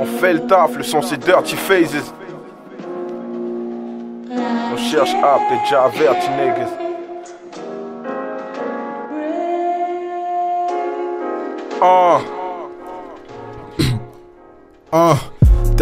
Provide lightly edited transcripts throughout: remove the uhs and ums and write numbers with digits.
On fait le taf, le son c'est Dirty Phases. On cherche up, t'es déjà averti, niggas.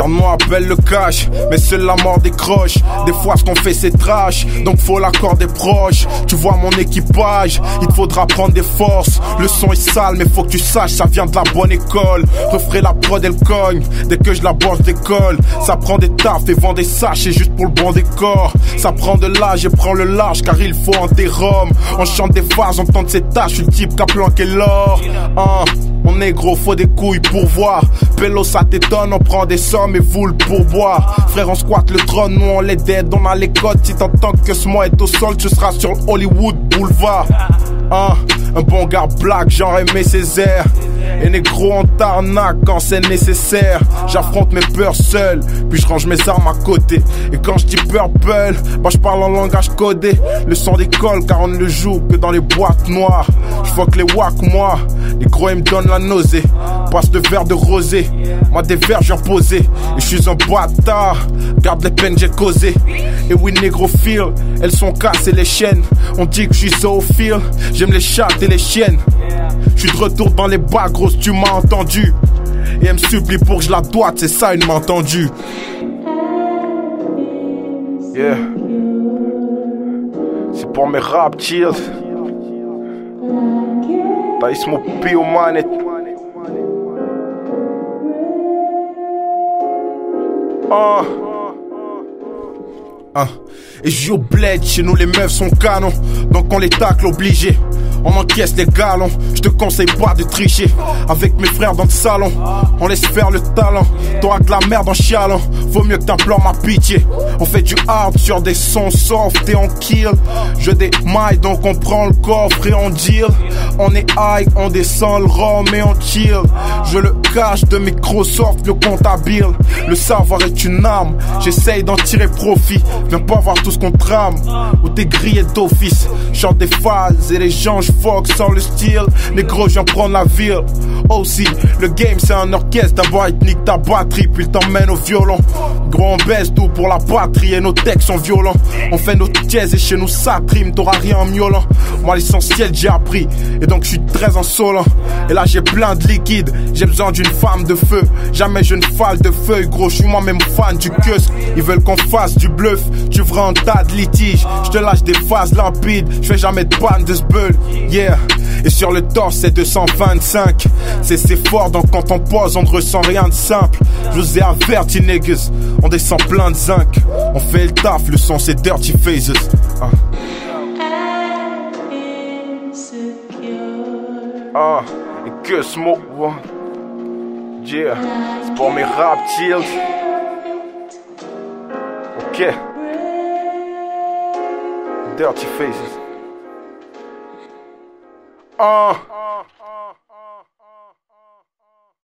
Moi appelle le cash, mais seule la mort décroche. Des fois ce qu'on fait c'est trash, donc faut l'accord des proches. Tu vois mon équipage, il te faudra prendre des forces. Le son est sale mais faut que tu saches, ça vient de la bonne école. Refrais la prod elle cogne, dès que je la branche décolle. Ça prend des tafs et vend des sachets juste pour le bon décor. Ça prend de l'âge et prend le large car il faut en dérom. On chante des phases, on tente ses tâches, je suis le type qui a planqué l'or. On est gros, faut des couilles pour voir. Pélo ça t'étonne, on prend des sommes et vous le pourboire. Frère on squatte le trône, nous on les dead, on a les codes. Si t'entends que ce mois est au sol, tu seras sur le Hollywood Boulevard. Un bon gars black, genre Aimé Césaire. Et négro en tarnac quand c'est nécessaire. J'affronte mes peurs seul, puis je range mes armes à côté. Et quand je dis purple, bah je parle en langage codé. Le son décolle car on ne le joue que dans les boîtes noires. J'fuck les wack moi, les gros ils me donnent la nausée. Passe de verre de rosé, moi des verres j'ai posé. Et je suis un bâtard, garde les peines j'ai causé. Et oui négrophile, elles sont cassées les chaînes. On dit que je suis zoophile, j'aime les chats et les chiennes. Je suis de retour dans les bas grosses, tu m'as entendu. Et elle me supplie pour que je la doite, c'est ça une main tendue. Yeah. C'est pour mes rap chills. Taïs mon pio manette. Et je joue au bled, chez nous les meufs sont canons. Donc on les tacle obligés, on encaisse les galons. Je te conseille pas de tricher avec mes frères dans le salon. On laisse faire le talent, t'auras que la merde en chialant. Vaut mieux que t'implores ma pitié. On fait du hard sur des sons soft et on kill. Je démaille donc on prend le coffre et on deal. On est high, on descend le rhum et on chill. Je le cache de Microsoft, le comptable. Le savoir est une arme, j'essaye d'en tirer profit. Viens pas voir tout ce qu'on trame, ou t'es grillé d'office. Chante des phases et les gens j'foque sans le style. Négro j'en prends la ville. Aussi, le game c'est un orchestre. D'abord il te nique ta batterie, puis il t'emmène au violon. Gros on baisse tout pour la patrie et nos textes sont violents. On fait nos jazz et chez nous ça trime, t'auras rien en miaulant. Moi l'essentiel j'ai appris, et donc je suis très insolent. Et là j'ai plein de liquide, j'ai besoin d'une femme de feu. Jamais je ne fale de feuilles, gros je suis moi-même fan du kiosque. Ils veulent qu'on fasse du bluff, tu feras un tas de litiges. Je te lâche des phases limpides, je fais jamais de panne de ce bull. Yeah. Et sur le torse c'est 225. C'est fort donc quand on pose on ne ressent rien de simple. Je vous ai averti niggas, on descend plein de zinc. On fait le taf, le son c'est Dirty Phases. Et que ce mot, yeah, c'est pour mes rap chills. Ok, Dirty Phases.